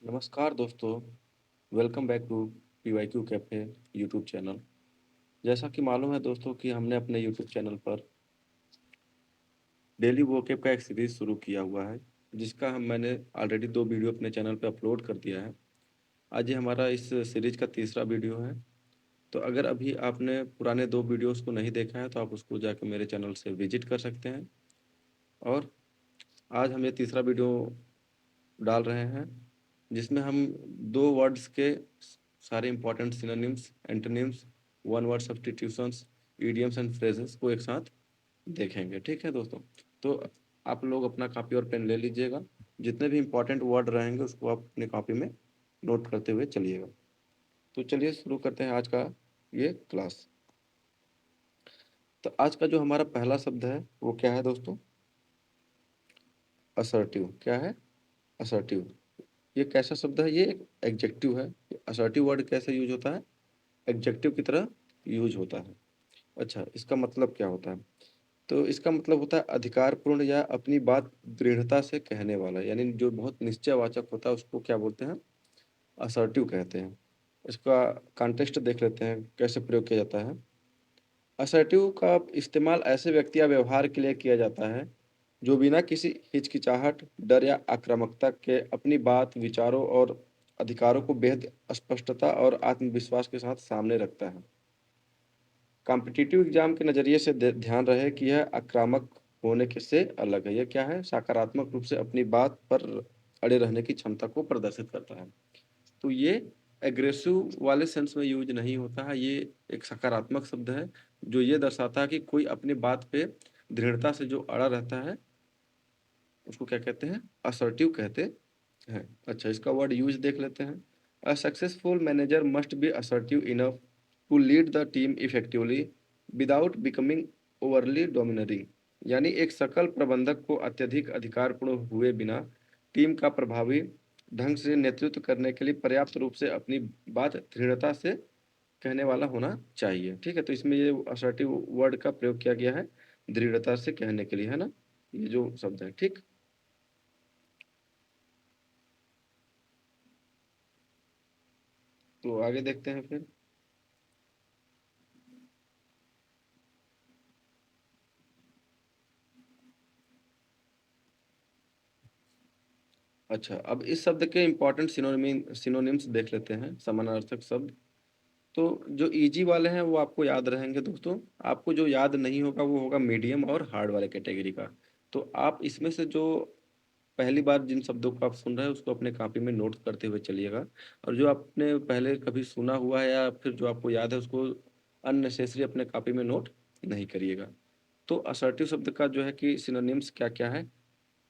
नमस्कार दोस्तों, welcome back to PYQ cafe YouTube channel. जैसा कि मालूम है दोस्तों कि हमने अपने यूट्यूब चैनल पर डेली वोकैब का एक सीरीज़ शुरू किया हुआ है, जिसका मैंने ऑलरेडी 2 वीडियो अपने चैनल पे अपलोड कर दिया है। आज ये हमारा इस सीरीज़ का तीसरा वीडियो है। तो अगर अभी आपने पुराने 2 वीडियोज़ को नहीं देखा है, तो आप उसको जाके मेरे चैनल से विज़िट कर सकते हैं। और आज हम ये तीसरा वीडियो डाल रहे हैं, जिसमें हम 2 वर्ड्स के सारे important synonyms, antonyms, one word substitutions, idioms and phrases को एक साथ देखेंगे। ठीक है दोस्तों? तो आप लोग अपना कॉपी और पेन ले लीजिएगा। जितने भी इंपॉर्टेंट वर्ड रहेंगे उसको आप अपनी कॉपी में नोट करते हुए चलिएगा। तो चलिए शुरू करते हैं आज का ये क्लास। तो आज का जो हमारा पहला शब्द है वो क्या है दोस्तों? असर्टिव। क्या है? असर्टिव। ये कैसा शब्द है? ये एक एडजेक्टिव है। असर्टिव वर्ड कैसे यूज होता है? एडजेक्टिव की तरह यूज होता है। अच्छा, इसका मतलब क्या होता है? तो इसका मतलब होता है अधिकारपूर्ण या अपनी बात दृढ़ता से कहने वाला, यानी जो बहुत निश्चयवाचक होता है उसको क्या बोलते हैं? असर्टिव कहते हैं। इसका कॉन्टेक्स्ट देख लेते हैं कैसे प्रयोग किया जाता है। असर्टिव का इस्तेमाल ऐसे व्यक्ति या व्यवहार के लिए किया जाता है जो बिना किसी हिचकिचाहट, डर या आक्रामकता के अपनी बात, विचारों और अधिकारों को बेहद स्पष्टता और आत्मविश्वास के साथ सामने रखता है। कॉम्पिटिटिव एग्जाम के नज़रिए से ध्यान रहे कि यह आक्रामक होने के से अलग है। यह क्या है? सकारात्मक रूप से अपनी बात पर अड़े रहने की क्षमता को प्रदर्शित करता है। तो ये एग्रेसिव वाले सेंस में यूज नहीं होता है। ये एक सकारात्मक शब्द है जो ये दर्शाता है कि कोई अपनी बात पे दृढ़ता से जो अड़ा रहता है उसको क्या कहते हैं? असर्टिव कहते हैं। अच्छा, इसका वर्ड यूज देख लेते हैं। A successful manager must be assertive enough to lead the team effectively without becoming overly domineering. यानी एक सकल प्रबंधक को अत्यधिक अधिकारपूर्ण हुए बिना टीम का प्रभावी ढंग से नेतृत्व करने के लिए पर्याप्त रूप से अपनी बात दृढ़ता से कहने वाला होना चाहिए। ठीक है, तो इसमें ये असर्टिव वर्ड का प्रयोग किया गया है दृढ़ता से कहने के लिए, है ना? ये जो शब्द है। ठीक, तो आगे देखते हैं फिर। अच्छा, अब इस शब्द के इंपॉर्टेंट सिनोनिम्स देख लेते हैं, समानार्थक शब्द। तो जो इजी वाले हैं वो आपको याद रहेंगे दोस्तों। आपको जो याद नहीं होगा वो होगा मीडियम और हार्ड वाले कैटेगरी का। तो आप इसमें से जो पहली बार जिन शब्दों को आप सुन रहे हैं उसको अपने कॉपी में नोट करते हुए चलिएगा। और जो आपने पहले कभी सुना हुआ है या फिर जो आपको याद है उसको अननेसेसरी अपने कॉपी में नोट नहीं करिएगा। तो असर्टिव शब्द का जो है कि सिनोनिम्स क्या क्या है?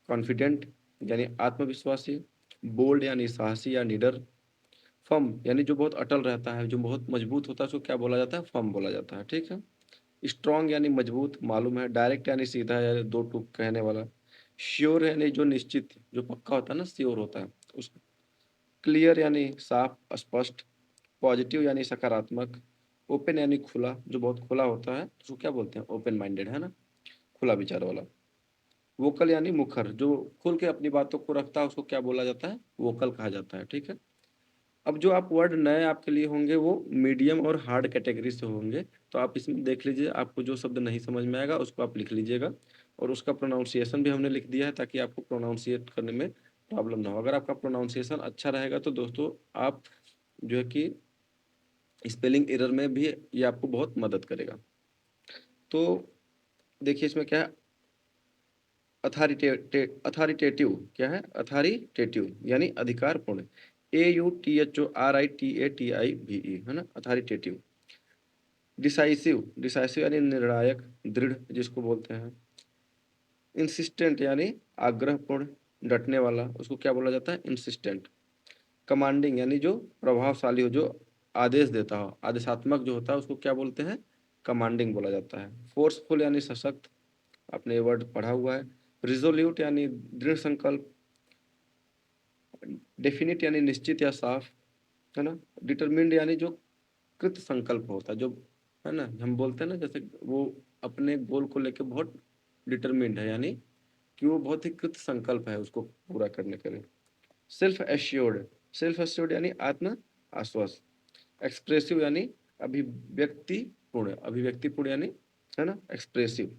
कॉन्फिडेंट यानी आत्मविश्वासी, बोल्ड यानी साहसी या निडर, फर्म यानी जो बहुत अटल रहता है, जो बहुत मजबूत होता है उसको क्या बोला जाता है? फर्म बोला जाता है। ठीक है। स्ट्रॉन्ग यानी मजबूत, मालूम है। डायरेक्ट यानी सीधा या दो टूक कहने वाला। श्योर यानी जो निश्चित, जो पक्का होता है ना, श्योर होता है उस। क्लियर यानी साफ, स्पष्ट। पॉजिटिव यानी सकारात्मक। ओपन यानी खुला, जो बहुत खुला होता है उसको क्या बोलते हैं? ओपन माइंडेड, है ना? खुला विचार वाला। वोकल यानी मुखर, जो खुल के अपनी बातों को रखता है उसको क्या बोला जाता है? वोकल कहा जाता है। ठीक है। अब जो आप वर्ड नए आपके लिए होंगे वो मीडियम और हार्ड कैटेगरी से होंगे। तो आप इसमें देख लीजिए, आपको जो शब्द नहीं समझ में आएगा उसको आप लिख लीजिएगा। और उसका प्रोनाउंसिएशन भी हमने लिख दिया है ताकि आपको प्रोनाउंसिएट करने में प्रॉब्लम ना हो। अगर आपका प्रोनाउंसिएशन अच्छा रहेगा तो दोस्तों आप जो है कि स्पेलिंग एरर में भी ये आपको बहुत मदद करेगा। तो देखिए इसमें क्या है? अथॉरिटेटिव। क्या है? अथॉरिटेटिव यानी अधिकारपूर्ण। AUTHORITATIVE, है ना? अथॉरिटेटिव। डिसाइसिव, डिसाइसिव यानी निर्णायक, दृढ़ जिसको बोलते हैं। इंसिस्टेंट यानी आग्रहपूर्ण, डटने वाला, उसको क्या बोला जाता है? इंसिस्टेंट। कमांडिंग यानी जो प्रभावशाली हो, जो आदेश देता हो, आदेशात्मक जो होता है उसको क्या बोलते हैं? कमांडिंग बोला जाता है। फोर्सफुल यानी सशक्त, आपने ये वर्ड पढ़ा हुआ है। रिजोल्यूट यानी दृढ़ संकल्प। डेफिनिट यानी निश्चित या साफ, है ना? डिटरमिन्ड यानी जो कृत संकल्प होता है, जो, है ना, हम बोलते हैं ना, जैसे वो अपने गोल को लेके बहुत डिटरमिन्ड है, यानी कि वो बहुत ही कृत संकल्प है उसको पूरा करने के लिए। सेल्फ एश्योर्ड, सेल्फ एस्योर्ड यानी आत्म आश्वस्त, एक्सप्रेसिव यानी अभिव्यक्तिपूर्ण, अभिव्यक्तिपूर्ण यानी, है ना, एक्सप्रेसिव,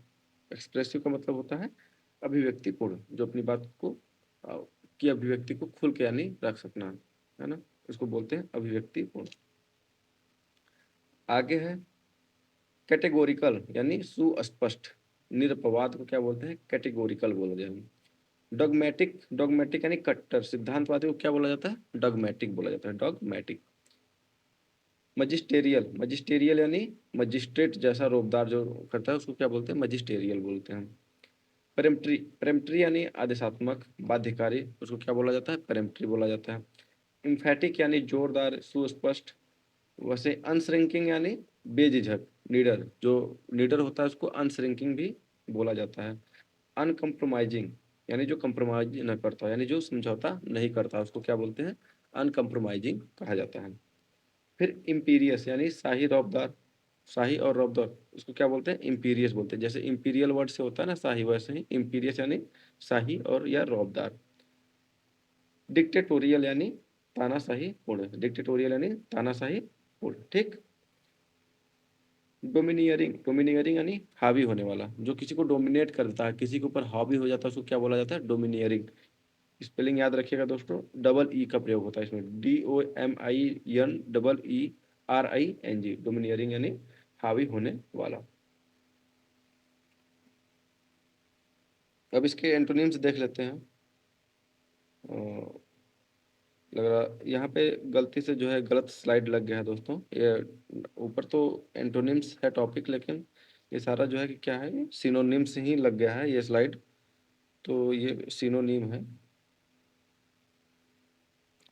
एक्सप्रेसिव का मतलब होता है अभिव्यक्तिपूर्ण, जो अपनी बात को की अभिव्यक्ति को खुल के यानी रख सकना, है ना, इसको बोलते हैं अभिव्यक्तिपूर्ण। आगे है कैटेगोरिकल यानी सुस्पष्ट, निरपवाद को क्या बोलते हैं, कैटेगोरिकल बोला जाए। डॉगमेटिक, डॉगमेटिक यानी कट्टर सिद्धांतवादी को क्या बोला जाता है, डॉगमेटिक बोला जाता है, डॉगमेटिक। मजिस्टेरियल, मजिस्टेरियल यानी मजिस्ट्रेट जैसा रोबदार जो करता है उसको क्या बोलते हैं, मजिस्टेरियल बोलते हैं। पेरेम्प्ट्री, पेरेम्प्ट्री यानी आदेशात्मक बाध्यकारी, उसको क्या बोला जाता है, पेरेम्प्ट्री बोला जाता है। इम्फेटिक यानी जोरदार सुस्पष्ट, वैसे अनश्रिंकिंग यानी बेझिझक नीडर, जो नीडर होता है उसको अनश्रिंकिंग भी बोला जाता है। अनकम्प्रोमाइजिंग यानी जो कंप्रोमाइज न करता यानी जो समझौता नहीं करता उसको क्या बोलते हैं, अनकम्प्रोमाइजिंग कहा जाता है। फिर इम्पीरियस यानी शाही रौबदार, शाही और रौबदार उसको क्या बोलते हैं, इम्पीरियस बोलते हैं। जैसे इम्पीरियल वर्ड से होता है ना शाही, वैसे ही इम्पीरियस यानी शाही और या रौबदार। डिक्टेटोरियल यानी तानाशाही पूर्ण, डिक्टेटोरियल यानी तानाशाही पूर्ण, ठीक। डोमिनियरिंग, डोमिनियरिंग यानी हावी होने वाला, जो किसी को डोमिनेट करता है, किसी के ऊपर हावी हो जाता है उसको क्या बोला जाता है, डोमिनियरिंग। स्पेलिंग याद रखिएगा दोस्तों, डबल ई का प्रयोग होता है इसमें, DOMINRRING, डोमिनियरिंग यानी हावी होने वाला। अब इसके एंटोनिम्स देख लेते हैं। लग रहा यहाँ पे गलती से जो है गलत स्लाइड लग गया है दोस्तों, ये ऊपर तो एंटोनिम्स है टॉपिक, लेकिन ये सारा जो है कि क्या है, सिनोनिम्स ही लग गया है ये स्लाइड, तो ये सिनोनिम है,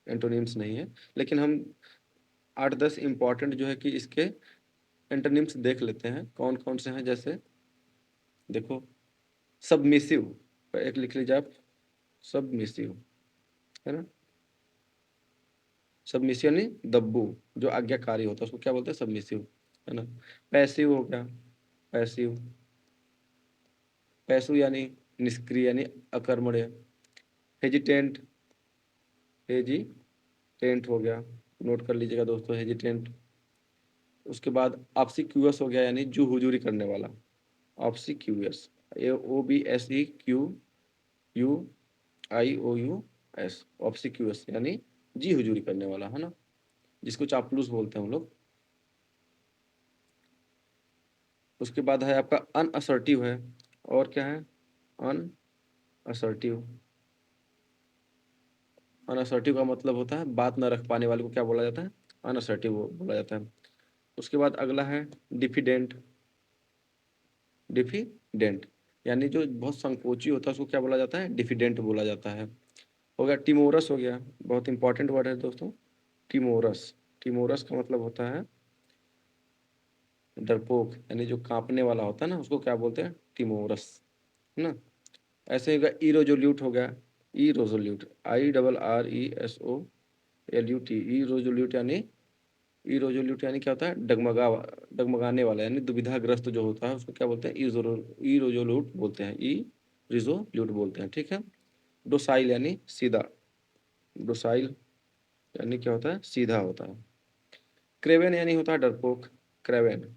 एंटोनिम्स नहीं है। लेकिन हम 8-10 इम्पॉर्टेंट जो है कि इसके एंटोनिम्स देख लेते हैं कौन कौन से हैं। जैसे देखो, सबमिसिव, एक लिख लीजिए आप, सबमिसिव, है ना, सबमिसिव यानी दब्बू, जो आज्ञाकारी होता है उसको क्या बोलते हैं, सबमिसिव, है ना। पैसिव हो गया, पैसिव, पैसिव यानी निष्क्रिय यानी अकर्मण्य। हेजिटेंट, हेजिटेंट हो गया, नोट कर लीजिएगा दोस्तों, हेजिटेंट। उसके बाद ऑब्सिक्यूअस हो गया यानी जो हुजूरी करने वाला, ऑब्सिक्यूअस, OBSEQUIOUS, ऑब्सिक्यूअस यानी जी हुजूरी करने वाला, है ना, जिसको चापलूस बोलते हैं हम लोग। उसके बाद है आपका अनअसर्टिव है, और क्या है, अनअसर्टिव, अनअसर्टिव का मतलब होता है बात न रख पाने वाले को क्या बोला जाता है, अनअसर्टिव बोला जाता है। उसके बाद अगला है डिफिडेंट, डिफिडेंट यानी जो बहुत संकोची होता है उसको क्या बोला जाता है, डिफिडेंट बोला जाता है। हो गया टिमोरस, हो गया, बहुत इंपॉर्टेंट वर्ड है दोस्तों, टिमोरस, टिमोरस का मतलब होता है डरपोक, यानी जो कांपने वाला होता है ना उसको क्या बोलते हैं, टिमोरस, है ना। ऐसे ही इरोजोल्यूट हो गया, इरोजोल्यूट, IRRESOLUT, इरोजोल्यूट यानी, इरोजोल्यूट यानी क्या होता है, डगमगाने वाला, यानी दुविधाग्रस्त जो होता है उसको क्या बोलते हैं, इरोजोल्यूट बोलते हैं, ई रिजोल्यूट बोलते हैं, ठीक है। डोसाइल यानी सीधा, डोसाइल यानी क्या होता है, सीधा होता है। क्रेवेन यानी होता है डरपोक, क्रेवेन,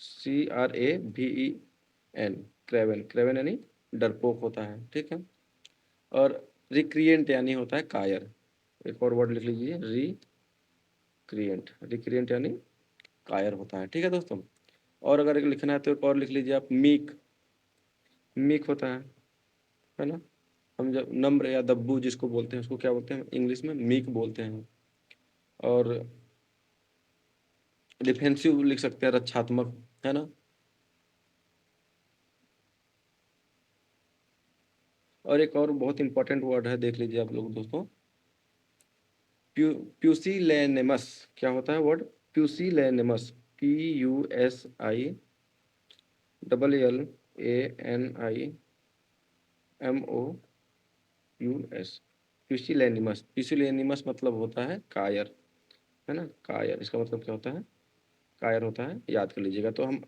CRAVEN, क्रेवेन, क्रेवेन यानी डरपोक होता है, ठीक है। और रिक्रिएंट यानी होता है कायर, एक और वर्ड लिख लीजिए, रिक्रिएंट, रिक्रिएंट यानी कायर होता है, ठीक है दोस्तों। और अगर एक लिखना है तो एक और लिख लीजिए आप, मीक, मीक होता है ना। हम जब नम्र या दब्बू जिसको बोलते हैं उसको क्या बोलते हैं, इंग्लिश में मीक बोलते हैं। और डिफेंसिव लिख सकते हैं, रक्षात्मक, है ना। और एक और बहुत इंपॉर्टेंट वर्ड है, देख लीजिए आप लोग दोस्तों, प्यूसिलेनेमस, क्या होता है वर्ड, प्यूसिलेनेमस, PUSILLANIMUS, प्यूसिलेनिमस, प्यूसिलेनिमस मतलब होता है कायर, है ना, कायर, इसका मतलब क्या होता है, कायर होता है, याद कर लीजिएगा। तो हम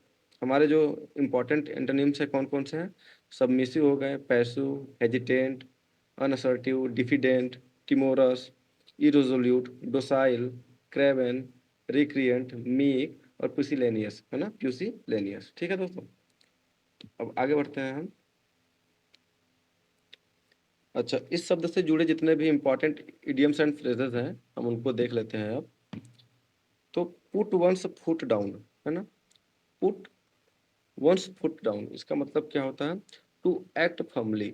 हमारे जो इम्पोर्टेंट एंटोनिम्स है कौन कौन से हैं, सबमिसिव हो गए, passive, hesitant, unassertive, diffident, timorous, irresolute, docile, craven, recreant, meek और पुसिलेनियस, है ना, प्यूसिलेनियस। ठीक है दोस्तों, अब आगे बढ़ते हैं हम। अच्छा, इस शब्द से जुड़े जितने भी इंपॉर्टेंट इडियम्स एंड फ्रेजेस हैं हम उनको देख लेते हैं अब। तो पुट वंस फुट डाउन, है ना, पुट वंस फुट डाउन, इसका मतलब क्या होता है? To act firmly,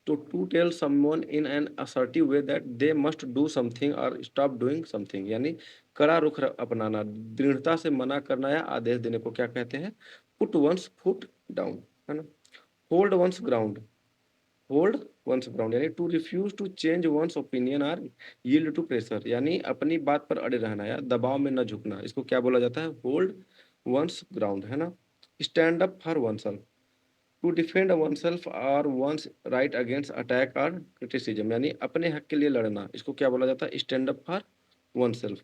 to tell someone in an assertive way that they must do something और स्टॉप डूइंग समथिंग, यानी कड़ा रुख अपनाना, दृढ़ता से मना करना या आदेश देने को क्या कहते हैं? पुट वंस फुट डाउन, है ना। Hold one's ground, hold one's ground यानी to refuse to change one's opinion or yield to pressure, यानी अपनी बात पर अड़े रहना या दबाव में न झुकना, इसको क्या बोला जाता है? होल्ड वंस ग्राउंड, है ना। Stand up for oneself, to defend oneself और वंस राइट अगेंस्ट अटैक और क्रिटिसिज्म, यानी अपने हक के लिए लड़ना, इसको क्या बोला जाता है? Stand up for one self.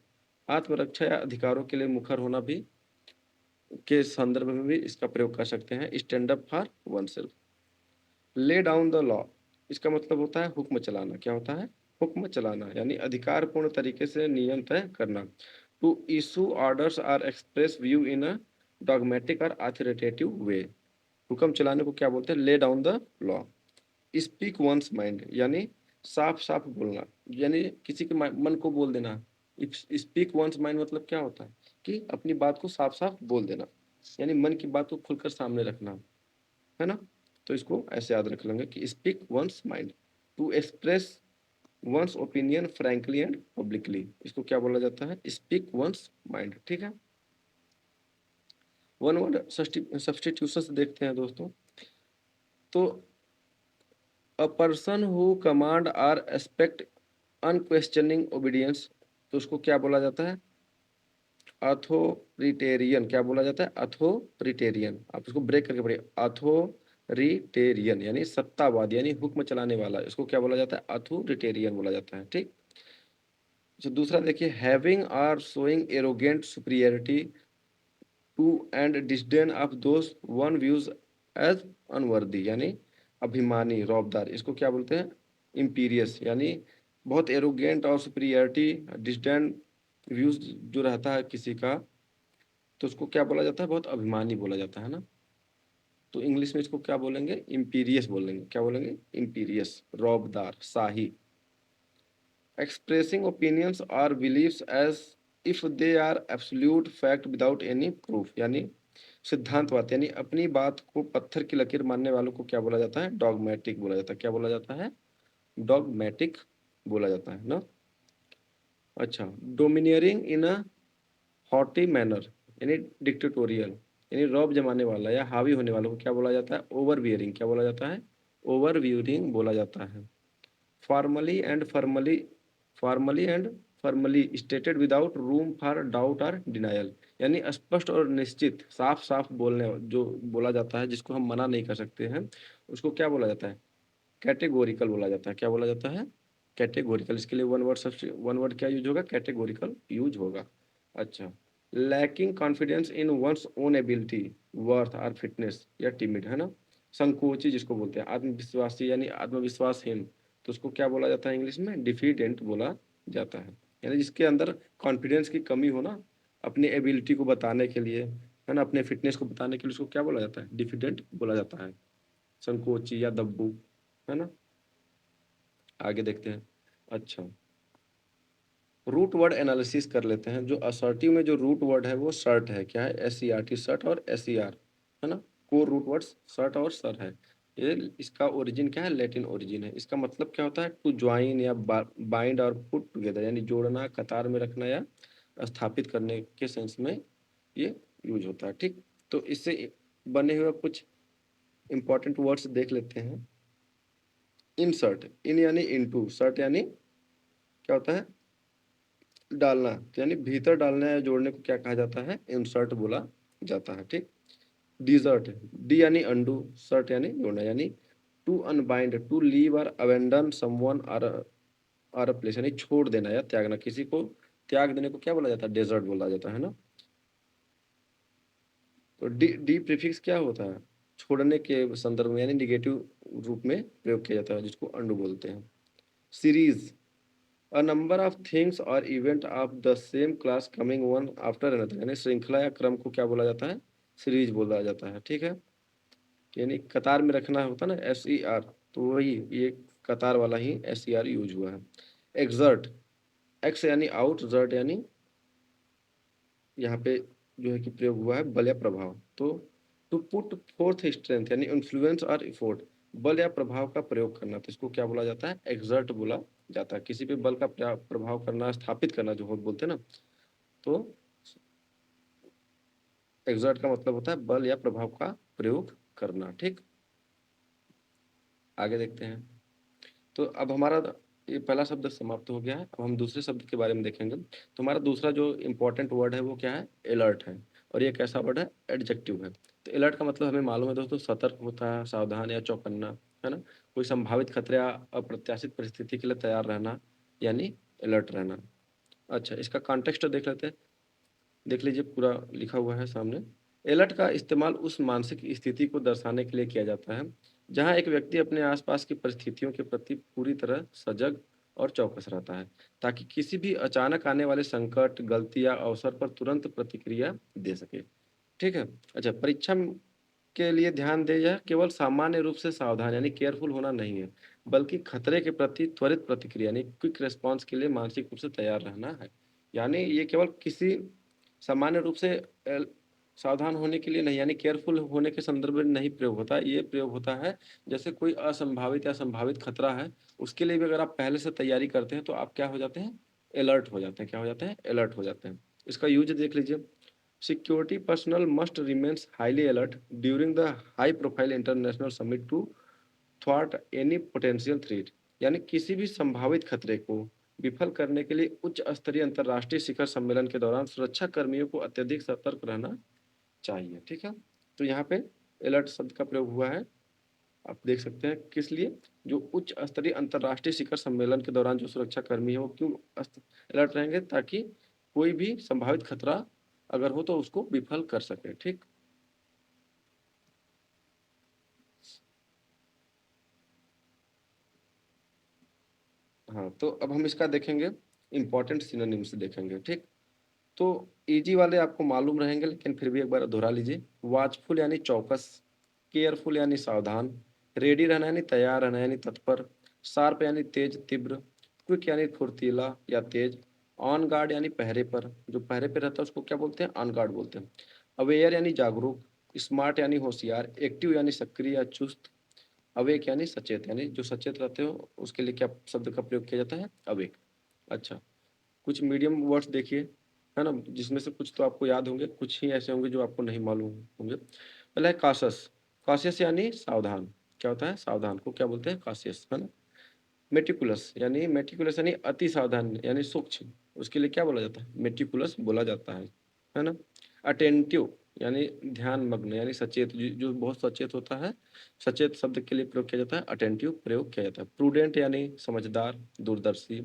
आत्मरक्षा या अधिकारों के लिए मुखर होना भी के संदर्भ में भी इसका प्रयोग कर सकते हैं, stand up for one self. ले डाउन द लॉ, इसका मतलब होता है हुक्म चलाना। क्या होता है? हुक्म चलाना, यानी अधिकारपूर्ण तरीके से नियम तय करना। To issue orders or express view in a dogmatic और अथॉरिटेटिव वे, हुक्म चलाने को क्या बोलते हैं? Lay down the law. Speak one's mind, यानी साफ साफ बोलना, यानी किसी के मन को बोल देना। स्पीक वंस माइंड मतलब क्या होता है? कि अपनी बात को साफ साफ बोल देना, यानी मन की बात को खुलकर सामने रखना, है ना। तो इसको ऐसे याद रख लेंगे कि speak one's mind, to express one's opinion frankly and publicly, इसको क्या बोला जाता है? Speak one's mind. ठीक है, वन वर्ड सब्स्टिट्यूशन से देखते हैं दोस्तों। तो a person who commands or expects unquestioning obedience, तो उसको क्या बोला जाता है? अथोरिटेरियन। क्या बोला जाता है? अथोरिटेरियन। आप इसको ब्रेक करके पढ़िए, अथोरिटेरियन यानी सत्तावादी, यानी हुक्म चलाने वाला, इसको क्या बोला जाता है? अथोरिटेरियन बोला जाता है। ठीक, तो दूसरा देखिए, having or showing arrogant superiority to and disdain of those one views as unworthy, यानी अभिमानी, रौबदार, इसको क्या बोलते हैं? इम्पीरियस, यानी बहुत एरोगेंट और सुपीरियरिटी, डिसडेन व्यूज जो रहता है किसी का, तो उसको क्या बोला जाता है? बहुत अभिमानी बोला जाता है ना। तो इंग्लिश में इसको क्या बोलेंगे? इम्पीरियस बोलेंगे। क्या बोलेंगे? इम्पीरियस, रौबदार, शाही। एक्सप्रेसिंग ओपिनियंस और believes as if they are absolute fact without any proof, यानी सिद्धांतवाद, यानी अपनी बात को पत्थर की लकीर मानने वालों को क्या बोला जाता है? डॉगमेटिक बोला जाता है। क्या बोला जाता है? डॉगमेटिक बोला जाता है ना। अच्छा, डोमिनियरिंग इन अ हॉटी मैनर, यानी डिक्टेटोरियल, यानी रौब जमाने वाला या हावी होने वालों को क्या बोला जाता है? Over bearing. क्या बोला जाता है? ओवर बियरिंग बोला जाता है। Formally and formally, formally and formally stated without room for doubt और डिनायल, यानी स्पष्ट और निश्चित, साफ साफ बोलने जो बोला जाता है, जिसको हम मना नहीं कर सकते हैं, उसको क्या बोला जाता है? कैटेगोरिकल बोला जाता है। क्या बोला जाता है? कैटेगोरिकल। इसके लिए वन वर्ड क्या यूज होगा? कैटेगोरिकल यूज होगा। अच्छा, lacking confidence in one's own ability, worth और फिटनेस, या टिमिड, है ना, संकोची जिसको बोलते हैं, आत्मविश्वासी यानी आत्मविश्वासहीन, तो उसको क्या बोला जाता है इंग्लिश में? डिफिडेंट बोला जाता है, यानी जिसके अंदर कॉन्फिडेंस की कमी हो ना, अपनी एबिलिटी को बताने के लिए, है ना, अपने फिटनेस को बताने के लिए, उसको क्या बोला जाता है? डिफिडेंट बोला जाता है, संकोची या दब्बू, है ना। आगे देखते हैं। अच्छा, रूट वर्ड एनालिसिस कर लेते हैं। जो असर्टिव में जो रूट वर्ड है वो सर्ट है। क्या है? SERT, सर्ट और SER, है ना, कोर रूट वर्ड्स सर्ट और सर है। ये इसका ओरिजिन क्या है? लैटिन ओरिजिन है। इसका मतलब क्या होता है? टू ज्वाइन या बाइंड और पुट टुगेदर, यानी जोड़ना, कतार में रखना या स्थापित करने के सेंस में ये यूज होता है। ठीक, तो इससे बने हुए कुछ इंपॉर्टेंट वर्ड्स देख लेते हैं। इंसर्ट, इन यानी इनटू, सर्ट यानी क्या होता है? डालना, तो यानी भीतर डालना या जोड़ने को क्या कहा जाता है? इंसर्ट बोला जाता है। ठीक, डिजर्ट, डी यानी अंडू, सर्ट यानी जोड़ना, यानी टू अनबाइंड, टू लीव और अबेंडन समवन और प्लेस, यानी छोड़ देना या त्यागना, किसी को त्याग देने को क्या बोला जाता है? डेजर्ट बोला जाता है ना। तो डी डी प्रीफिक्स क्या होता है? छोड़ने के संदर्भ में, यानी निगेटिव रूप में प्रयोग किया जाता है, जिसको अंडू बोलते हैं। Series, a number of things or event of the same class coming one after another, यानी श्रृंखला या क्रम को क्या बोला जाता है? सीरीज बोला जाता है। ठीक है, यानी कतार में रखना होता है ना, SER, तो वही ये कतार वाला ही SER यूज हुआ है। एक्सर्ट, एक्स यानी आउट, जर्ट यानी यहाँ पे जो है कि प्रयोग हुआ है बल या प्रभाव। तो टू पुट फोर्थ स्ट्रेंथ यानी इन्फ्लुएंस और इफोर्ट, बल या प्रभाव का प्रयोग करना, तो इसको क्या बोला जाता है? एक्सर्ट बोला जाता है। किसी पे बल का प्रभाव करना, स्थापित करना जो बोलते हैं ना, तो एक्सर्ट का मतलब होता है बल या प्रभाव का प्रयोग करना। ठीक, आगे देखते हैं। तो अब हमारा ये पहला शब्द समाप्त हो गया है। अब हम दूसरे शब्द के बारे में देखेंगे। तो हमारा दूसरा जो इम्पोर्टेंट वर्ड है वो क्या है? अलर्ट है। और ये कैसा वर्ड है? एडजेक्टिव है। तो अलर्ट का मतलब हमें मालूम है दोस्तों, सतर्क होता है, सावधान या चौकन्ना, है ना? कोई संभावित खतरे या अप्रत्याशित परिस्थिति के लिए तैयार रहना, यानी अलर्ट रहना। अच्छा, इसका कॉन्टेक्स्ट देख लेते हैं। देख लीजिए, पूरा लिखा हुआ है सामने। अलर्ट का इस्तेमाल उस मानसिक स्थिति को दर्शाने के लिए किया जाता है जहां एक व्यक्ति अपने आसपास की परिस्थितियों के प्रति पूरी तरह सजग और चौकस रहता है, ताकि किसी भी अचानक आने वाले संकट, गलती या अवसर पर तुरंत प्रतिक्रिया दे सके। ठीक है। अच्छा, परीक्षा के लिए ध्यान दें, यह केवल सामान्य रूप से सावधान यानी केयरफुल होना नहीं है, बल्कि खतरे के प्रति त्वरित प्रतिक्रिया यानी क्विक रिस्पॉन्स के लिए मानसिक रूप से तैयार रहना है। यानी ये केवल किसी सामान्य रूप से सावधान होने के लिए नहीं, यानी केयरफुल होने के संदर्भ में नहीं प्रयोग होता है। ये प्रयोग होता है जैसे कोई असंभावित या संभावित खतरा है, उसके लिए भी अगर आप पहले से तैयारी करते हैं तो आप क्या हो जाते हैं? अलर्ट हो जाते हैं। क्या हो जाते हैं? अलर्ट हो जाते हैं। इसका यूज देख लीजिए। Security personnel must remains highly alert during the high profile international summit to थ्वाट एनी पोटेंशियल थ्रेट, यानी किसी भी संभावित खतरे को विफल करने के लिए उच्च स्तरीय अंतर्राष्ट्रीय शिखर सम्मेलन के दौरान सुरक्षा कर्मियों को अत्यधिक सतर्क रहना चाहिए। ठीक है, तो यहाँ पे अलर्ट शब्द का प्रयोग हुआ है। आप देख सकते हैं किस लिए? जो उच्च स्तरीय अंतर्राष्ट्रीय शिखर सम्मेलन के दौरान जो सुरक्षा कर्मी है वो क्यों अलर्ट रहेंगे? ताकि कोई भी संभावित खतरा अगर हो तो उसको विफल कर सके। ठीक, हाँ, तो अब हम इसका देखेंगे, इंपॉर्टेंट सिनोनिम्स देखेंगे। ठीक, तो इजी वाले आपको मालूम रहेंगे, लेकिन फिर भी एक बार दोहरा लीजिए। वॉचफुल यानी चौकस, केयरफुल यानी सावधान, रेडी रहना यानी तैयार रहना यानी तत्पर, शार्प यानी तेज तीव्र, क्विक यानी फुर्तीला या तेज, ऑन गार्ड यानी पहरे पर, जो पहरे पर रहता है उसको क्या बोलते हैं? ऑन गार्ड बोलते हैं। अवेयर यानी जागरूक, स्मार्ट यानी होशियार, एक्टिव यानी सक्रिय या चुस्त, अवेक यानी सचेत, यानी जो सचेत रहते हो उसके लिए क्या शब्द का प्रयोग किया जाता है? अवेक। अच्छा, कुछ मीडियम वर्ड्स देखिए, है ना, जिसमें से कुछ तो आपको याद होंगे, कुछ ही ऐसे होंगे जो आपको नहीं मालूम होंगे। पहला है काशस। काशियस यानी सावधान। क्या होता है? सावधान को क्या बोलते हैं? काशियस, है ना। मेटिकुलस, यानी मेटिकुलस यानी अति सावधान यानी सूक्ष्म, उसके लिए क्या बोला जाता है? मेटिकुलस बोला जाता है ना। अटेंटिव यानी ध्यान मग्न यानी सचेत, जो बहुत सचेत होता है, सचेत शब्द के लिए प्रयोग किया जाता है अटेंटिव प्रयोग किया जाता है। प्रूडेंट यानी समझदार, दूरदर्शी।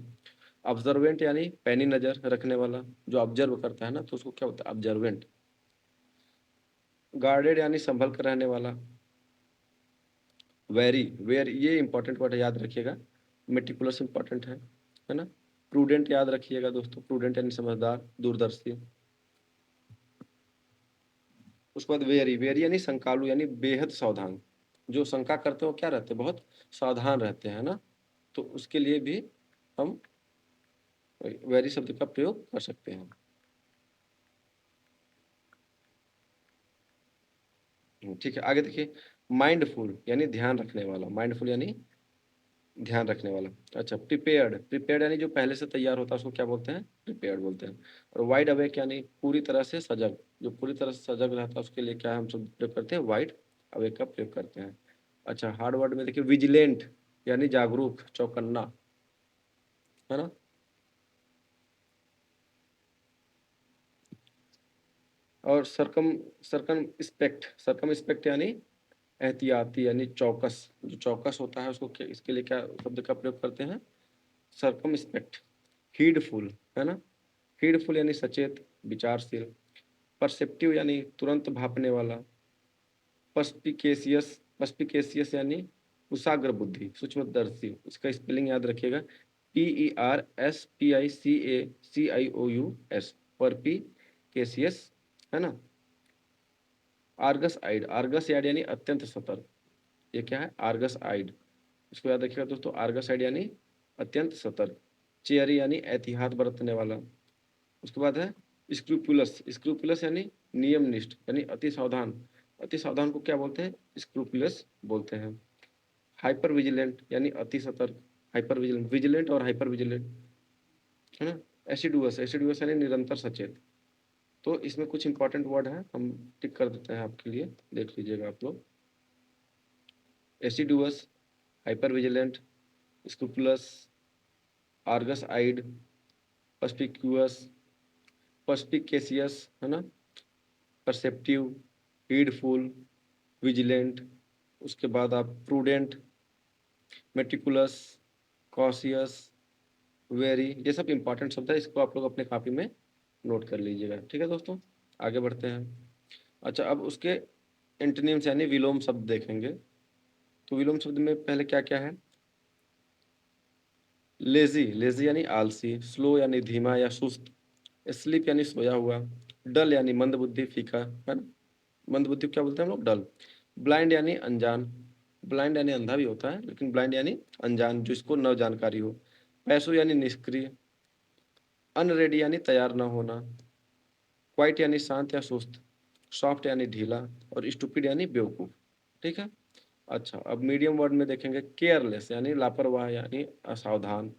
ऑब्जर्वेंट यानी पैनी नजर रखने वाला, जो ऑब्जर्व करता है ना, तो उसको क्या होता है? ऑब्जर्वेंट। गार्डेड यानी संभल कर रहने वाला। वेरी, वेयर, ये इंपॉर्टेंट वर्ड है, याद रखिएगा। मेटिकुलस इंपॉर्टेंट है ना। प्रूडेंट याद रखिएगा दोस्तों, प्रूडेंट यानी समझदार, दूरदर्शी। उसके बाद वेरी, वेरी यानी संकालु यानी बेहद सावधान, जो शंका करते हो क्या रहते हैं? बहुत सावधान रहते हैं ना, तो उसके लिए भी हम वेरी शब्द का प्रयोग कर सकते हैं। ठीक है, आगे देखिए। माइंडफुल यानी ध्यान रखने वाला, माइंडफुल यानी ध्यान रखने वाला। अच्छा, प्रिपेयर्ड, प्रिपेयर्ड यानी जो पहले से तैयार होता है उसको क्या बोलते हैं? प्रिपेयर्ड बोलते हैं। और वाइड अवेक यानी पूरी तरह से सजग, जो पूरी तरह से सजग रहता है उसके लिए क्या हम सब प्रयोग करते हैं? वाइड अवेक का प्रयोग करते हैं। अच्छा, हार्ड वर्ड में देखिए, विजिलेंट यानी जागरूक, चौकन्ना, है ना। और सरकम स्पेक्ट यानी एहतियाती यानी चौकस, जो चौकस होता है उसको इसके लिए क्या शब्द का प्रयोग करते हैं? सरकम स्पेक्ट। हीडफुल, है ना। हीडफुल यानी सचेत, विचारशील। परसेप्टिव यानी तुरंत भापने वाला। पर्सपिकेशियस, पर्सपिकेशियस यानी कुशाग्र बुद्धि, सूक्ष्मदर्शी, इसका स्पेलिंग याद रखिएगा। PERSPICACIOUS, परपिकेसियस, है ना। आर्गस आइड, आर्गस आइड यानी अत्यंत सतर्क। ये क्या है? आर्गस आइड। इसको याद रखिएगा दोस्तों, आर्गस आइड यानी अत्यंत सतर्क। चेयरी यानी एहतियात बरतने वाला। उसके बाद है स्क्रूपुलस, स्क्रूपुलस यानी नियमनिष्ठ यानी अति सावधान। अति सावधान को क्या बोलते हैं? स्क्रूपुलस बोलते हैं। हाइपर विजिलेंट यानी अति सतर्क, हाइपर विजिलेंट, विजिलेंट और हाइपर विजिलेंट, है ना। एसिडुअस, एसिडुअस यानी निरंतर सचेत। तो इसमें कुछ इंपॉर्टेंट वर्ड है, हम टिक कर देते हैं आपके लिए, देख लीजिएगा आप लोग। एसिडुअस, हाइपर विजिलेंट, स्क्रूपुलस, आर्गस आइड, पर्सपिक्यूअस, पर्सपिकेसियस, है ना, परसेप्टिव, हीडफुल, विजिलेंट। उसके बाद आप प्रूडेंट, मेटिकुलस, कॉशियस, वेरी, ये सब इंपॉर्टेंट शब्द है, इसको आप लोग अपने कॉपी में नोट कर लीजिएगा। ठीक है दोस्तों, आगे बढ़ते हैं। अच्छा, अब उसके एंटोनिम्स यानी विलोम शब्द देखेंगे। तो विलोम शब्द में पहले क्या क्या है? लेजी, लेजी यानी आलसी, स्लो यानी धीमा या सुस्त, स्लीप यानी सोया हुआ, डल यानी मंदबुद्धि, फीका, है ना। मंदबुद्धि को क्या बोलते हैं हम लोग? डल। ब्लाइंड यानी अनजान, ब्लाइंड यानी अंधा भी होता है, लेकिन ब्लाइंड यानी अनजान, जिसको न जानकारी हो। पैसो यानी निष्क्रिय, अनरेडी यानी तैयार न होना, क्वाइट यानी शांत या सुस्त, सॉफ्ट यानी ढीला, और स्टूपिड यानी बेवकूफ। ठीक है। अच्छा, अब मीडियम वर्ड में देखेंगे। केयरलेस यानी लापरवाह यानी असावधान,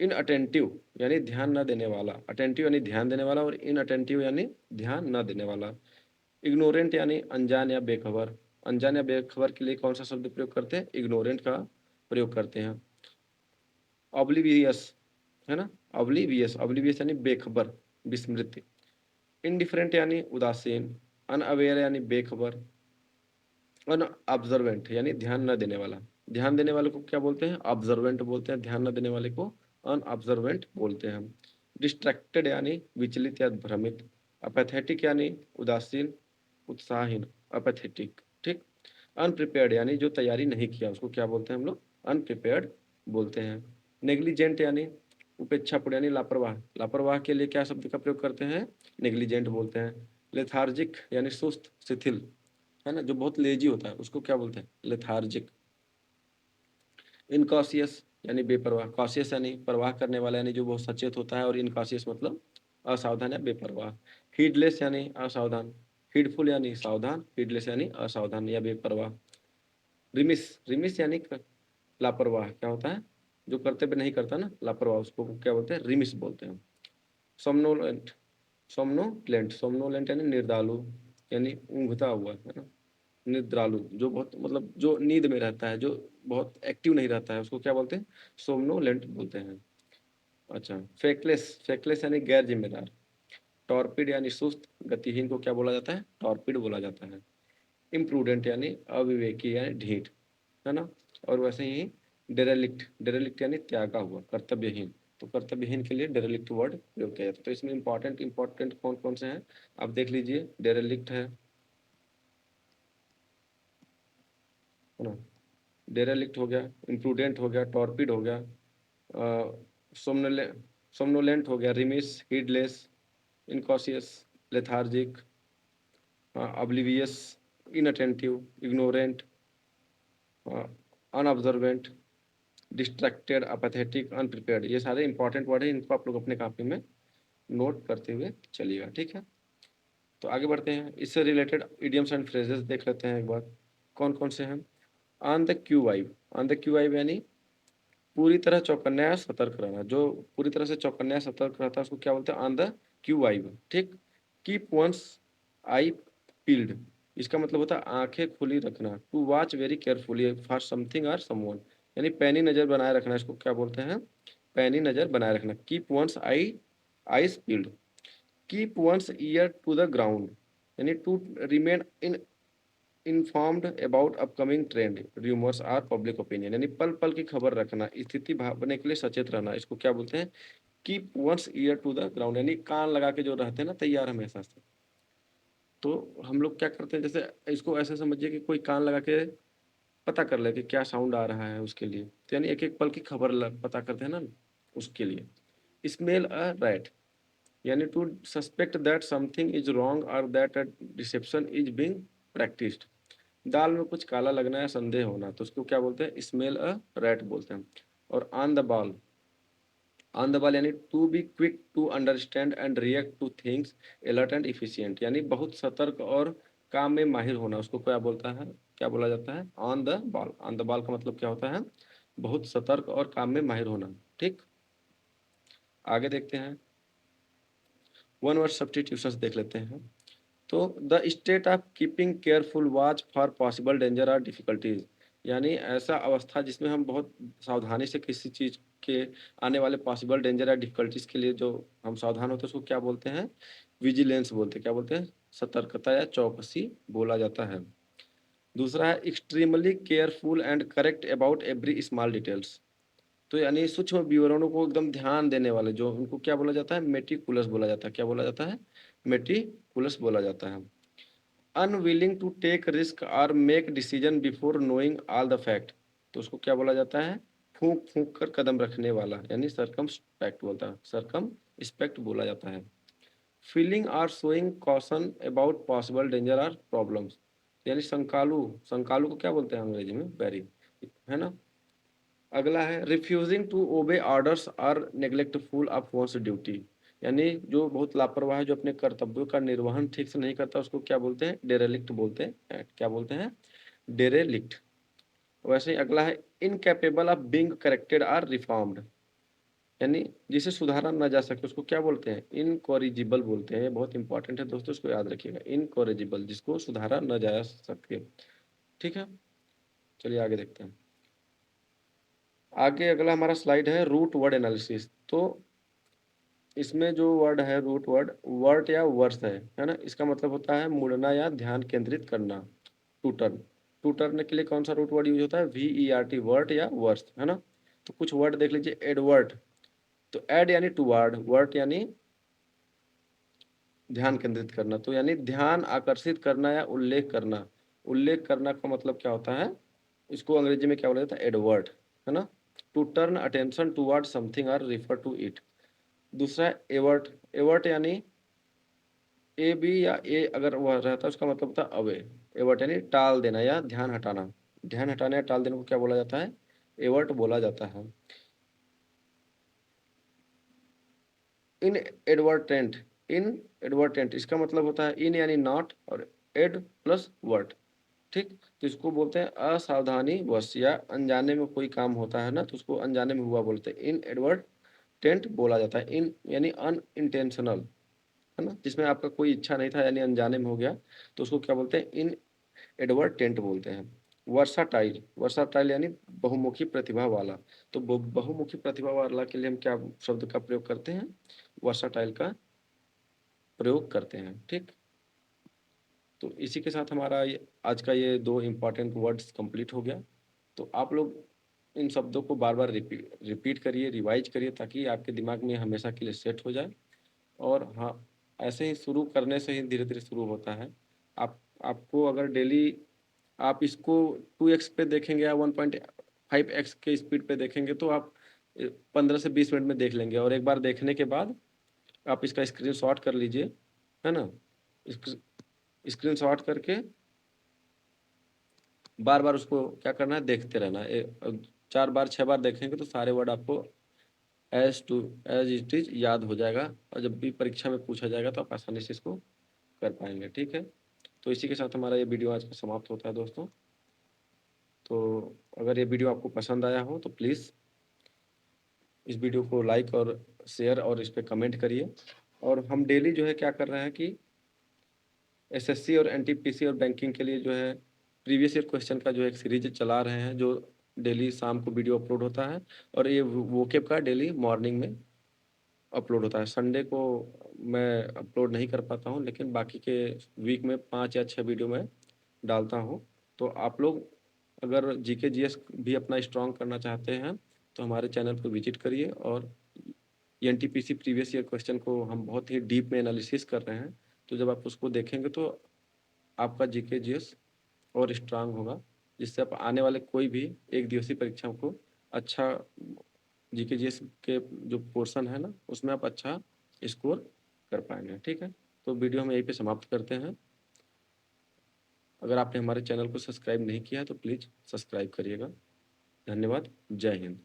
इनअटेंटिव यानी ध्यान न देने वाला, अटेंटिव यानी ध्यान देने वाला, और इनअटेंटिव यानी ध्यान न देने वाला। इग्नोरेंट यानी अनजान या बेखबर, अनजान या बेखबर के लिए कौन सा शब्द प्रयोग करते हैं? इग्नोरेंट का प्रयोग करते हैं। ऑब्लिवियस, है ना, ऑब्लिवियस, ऑब्लिवियस यानी बेखबर, विस्मृति। इनडिफरेंट यानी उदासीन, अनअवेयर यानी बेखबर, अनऑब्जर्वेंट यानी ध्यान न देने वाला। ध्यान देने वाले को क्या बोलते हैं? ऑब्जर्वेंट बोलते हैं, ध्यान न देने वाले को अनऑब्जर्वेंट बोलते हैं। डिस्ट्रैक्टेड यानी विचलित या भ्रमित, अपेथेटिक यानी उदासीन, उत्साहहीन, अपेथेटिक। ठीक। अनप्रिपेयर्ड यानी जो तैयारी नहीं किया, उसको क्या बोलते हैं हम लोग? अनप्रिपेयर्ड बोलते हैं। नेग्लिजेंट यानी उपेक्षापूर्ण यानी लापरवाह, लापरवाह के लिए क्या शब्द का प्रयोग करते हैं? नेग्लिजेंट बोलते हैं। लेथार्जिक यानी सुस्त, शिथिल, है ना, जो बहुत लेजी होता है, उसको क्या बोलते हैं? लेथार्जिक। इनकॉशियस यानी बेपरवाह, कॉशियस यानी परवाह करने वाला, यानी जो बहुत सचेत होता है, और इनकॉशियस मतलब असावधान या बेपरवाह। हीडलेस यानी असावधान, हीडफुल यानी सावधान, हीडलेस यानी असावधान या बेपरवाह। रिमिस, रिमिस यानी लापरवाह, क्या होता है? जो कर्तव्य नहीं करता ना, लापरवाह, उसको क्या बोलते हैं? रिमिस बोलते हैं। सोमनोलेंट, सोमनोलेंट, सोमनोलेंट यानी निर्दालु, यानी ऊँघता हुआ, है ना। निद्रालु, जो बहुत मतलब जो नींद में रहता है, जो बहुत एक्टिव नहीं रहता है, उसको क्या बोलते हैं? सोमनोलेंट बोलते हैं। अच्छा, फेकलेस, फेकलेस यानी गैर जिम्मेदार। टॉर्पिड यानी सुस्त, गतिहीन को क्या बोला जाता है? टॉर्पिड बोला जाता है। इम्प्रूडेंट यानी अविवेकी यानी ढीठ, है ना। और वैसे ही डेरेलिक्ट, डेरेलिक्ट यानी त्यागा हुआ, कर्तव्यहीन। तो कर्तव्यहीन के लिए डेरेलिक्ट वर्ड प्रयोग किया जाता है। तो इसमें इंपॉर्टेंट इंपॉर्टेंट कौन कौन से हैं आप देख लीजिए। डेरेलिक्ट है ना, डेरेलिक्ट हो गया, इम्प्रूडेंट हो गया, टॉर्पिड हो गया, सोमनोले सोमनोलेंट हो गया, remiss, heedless, incautious, lethargic, oblivious, inattentive, ignorant, unobservant, distracted, apathetic, unprepared. ये सारे इंपॉर्टेंट वर्ड हैं, इनको आप लोग अपने कॉपी में नोट करते हुए चलिएगा। ठीक है। तो आगे बढ़ते हैं, इससे रिलेटेड इडियम्स एंड फ्रेजेस देख लेते हैं एक बार, कौन कौन से हैं। On the qui vibe, on the qui vibe यानी पूरी तरह चौकन्ना या सतर्क रहना, जो पूरी तरह से चौकन्ना या सतर्क रहता है, उसको क्या बोलते हैं? On the qui vive. ठीक। कीप वंस आई पील्ड, इसका मतलब होता है आंखें खुली रखना। To watch very carefully for something और समवन, यानी पैनी नजर बनाए रखना, इसको क्या बोलते हैं? पैनी नजर बनाए रखना। Keep one's eyes peeled. Keep one's ear to the ground, यानी to remain in informed about upcoming trend, rumours or public opinion, यानी पल पल की खबर रखना, स्थिति भापने के लिए सचेत रहना, इसको क्या बोलते हैं? Keep one's ear to the ground, यानी कान लगा के जो रहते हैं ना, तैयार हमेशा से। तो हम लोग क्या करते हैं, जैसे इसको ऐसे समझिए कि कोई कान लगा के पता कर ले कि क्या साउंड आ रहा है उसके लिए। तो यानी एक एक पल की खबर पता करते हैं ना, उसके लिए। स्मेल अ रैट, यानी to suspect that something is wrong और that a deception is being practised. दाल में कुछ काला लगना या संदेह होना, तो उसको क्या बोलते हैं? स्मेल अ रैट बोलते हैं। और ऑन द बॉल यानी to be quick to understand and react to things, alert and efficient, यानी बहुत सतर्क और काम में माहिर होना, उसको क्या बोलता है, क्या बोला जाता है? On the ball. On the ball का मतलब क्या होता है? बहुत सतर्क और काम में माहिर होना। ठीक, आगे देखते हैं, वन वर्ड सब्स्टिट्यूशंस देख लेते हैं। तो the state of keeping careful watch for possible danger और डिफिकल्टीज, यानी ऐसा अवस्था जिसमें हम बहुत सावधानी से किसी चीज के आने वाले पॉसिबल डेंजर या डिफिकल्टीज के लिए जो हम सावधान होते हैं उसको क्या बोलते हैं? विजिलेंस बोलते हैं। क्या बोलते हैं? सतर्कता या चौकसी बोला जाता है। दूसरा है extremely careful and correct about every small details, तो यानी सूक्ष्म विवरणों को एकदम ध्यान देने वाले जो, उनको क्या बोला जाता है? मेटिकुलस बोला जाता है। क्या बोला जाता है? मेटिकुलस बोला जाता है। अनविलिंग टू टेक रिस्क और make decision before knowing all the fact, तो उसको क्या बोला जाता है? फूंक फूंक कर कदम रखने वाला, यानी सरकमस्पेक्ट बोलता है, सरकमस्पेक्ट बोला जाता है। फीलिंग और showing caution about possible danger और प्रॉब्लम्स, यानी संकालू, संकालू को क्या बोलते हैं अंग्रेजी में? वेरी, है ना। अगला है रिफ्यूजिंग टू ओबे ऑर्डर्स और नेग्लेक्टफुल ऑफ वंस ड्यूटी, यानी जो बहुत लापरवाह है, जो अपने कर्तव्यों का निर्वहन ठीक से नहीं करता, उसको क्या बोलते हैं? डेरेलिक्ट बोलते हैं। क्या बोलते हैं? डेरेलिक्ट। वैसे ही अगला है इनकैपेबल ऑफ बीइंग करेक्टेड और रिफॉर्म्ड, यानी जिसे सुधारा ना जा सके उसको क्या बोलते हैं? इनकॉरिजिबल बोलते हैं। ये बहुत इंपॉर्टेंट है दोस्तों, इसको याद रखिएगा, इनकॉरिजिबल, जिसको सुधारा न जा सके। ठीक है, चलिए आगे देखते हैं। आगे अगला हमारा स्लाइड है रूट वर्ड एनालिसिस। तो इसमें जो वर्ड है रूट वर्ड, वर्ट या वर्स है ना। इसका मतलब होता है मुड़ना या ध्यान केंद्रित करना, टू टर्न। टू टर्न के लिए कौन सा रूट वर्ड यूज होता है? VERT, वर्ट या वर्स, है ना। तो कुछ वर्ड देख लीजिए, एडवर्ट, तो एड यानी टू वर्ड, वर्ट यानी ध्यान केंद्रित करना, तो यानी ध्यान आकर्षित करना या उल्लेख करना। उल्लेख करना का मतलब क्या होता है? इसको अंग्रेजी में क्या बोला जाता है? एडवर्ट, है ना। To turn attention toward something और रिफर टू इट। दूसरा है एवर्ट। एवर्ट यानी ए बी या ए अगर वह रहता है उसका मतलब होता है अवे। एवर्ट यानी टाल देना या ध्यान हटाना। ध्यान हटाने या टाल देने को क्या बोला जाता है? एवर्ट बोला जाता है। इन एडवर्टेंट, इन एडवर्टेंट इसका मतलब होता है इन यानी नॉट और एड प्लस वर्ट। ठीक, तो इसको बोलते हैं असावधानी वश या अनजाने में कोई काम होता है ना, तो उसको अनजाने में हुआ बोलते हैं, इन एडवर्टेंट बोला जाता है। इन यानी अनइंटेंशनल, है ना, जिसमें आपका कोई इच्छा नहीं था यानी अनजाने में हो गया, तो उसको क्या बोलते हैं? इन एडवर्टेंट बोलते हैं। वर्साटाइल, वर्साटाइल यानी बहुमुखी प्रतिभा वाला। तो बहुमुखी प्रतिभा वाला के लिए हम क्या शब्द का प्रयोग करते हैं? वर्साटाइल का प्रयोग करते हैं। ठीक, तो इसी के साथ हमारा आज का ये दो इम्पॉर्टेंट वर्ड्स कंप्लीट हो गया। तो आप लोग इन शब्दों को बार बार रिपीट करिए, रिवाइज करिए, ताकि आपके दिमाग में हमेशा के लिए सेट हो जाए। और हाँ, ऐसे ही शुरू करने से ही धीरे धीरे शुरू होता है। आपको अगर डेली आप इसको 2x पे देखेंगे या 1.5x के स्पीड पे देखेंगे तो आप 15 से 20 मिनट में देख लेंगे। और एक बार देखने के बाद आप इसका स्क्रीनशॉट कर लीजिए, है ना। स्क्रीनशॉट करके बार बार उसको क्या करना है? देखते रहना है। 4 बार 6 बार देखेंगे तो सारे वर्ड आपको एज इट इज याद हो जाएगा, और जब भी परीक्षा में पूछा जाएगा तो आप आसानी से इसको कर पाएंगे। ठीक है, तो इसी के साथ हमारा ये वीडियो आज का समाप्त होता है दोस्तों। तो अगर ये वीडियो आपको पसंद आया हो तो प्लीज़ इस वीडियो को लाइक और शेयर और इस पर कमेंट करिए। और हम डेली जो है क्या कर रहे हैं कि SSC और NTPC और बैंकिंग के लिए जो है प्रीवियस ईयर क्वेश्चन का जो एक सीरीज चला रहे हैं, जो डेली शाम को वीडियो अपलोड होता है। और ये वोकेब का डेली मॉर्निंग में अपलोड होता है। संडे को मैं अपलोड नहीं कर पाता हूँ, लेकिन बाकी के वीक में 5 या 6 वीडियो मैं डालता हूँ। तो आप लोग अगर GK GS भी अपना स्ट्रॉन्ग करना चाहते हैं तो हमारे चैनल को विजिट करिए। और NTPC प्रीवियस ईयर क्वेश्चन को हम बहुत ही डीप में एनालिसिस कर रहे हैं, तो जब आप उसको देखेंगे तो आपका GK GS और स्ट्रांग होगा। जिससे आप आने वाले कोई भी एक दिवसीय परीक्षाओं को अच्छा जीके जीएस के जो पोर्शन है ना उसमें आप अच्छा स्कोर कर पाएंगे। ठीक है, तो वीडियो हम यहीं पे समाप्त करते हैं। अगर आपने हमारे चैनल को सब्सक्राइब नहीं किया है तो प्लीज़ सब्सक्राइब करिएगा। धन्यवाद। जय हिंद।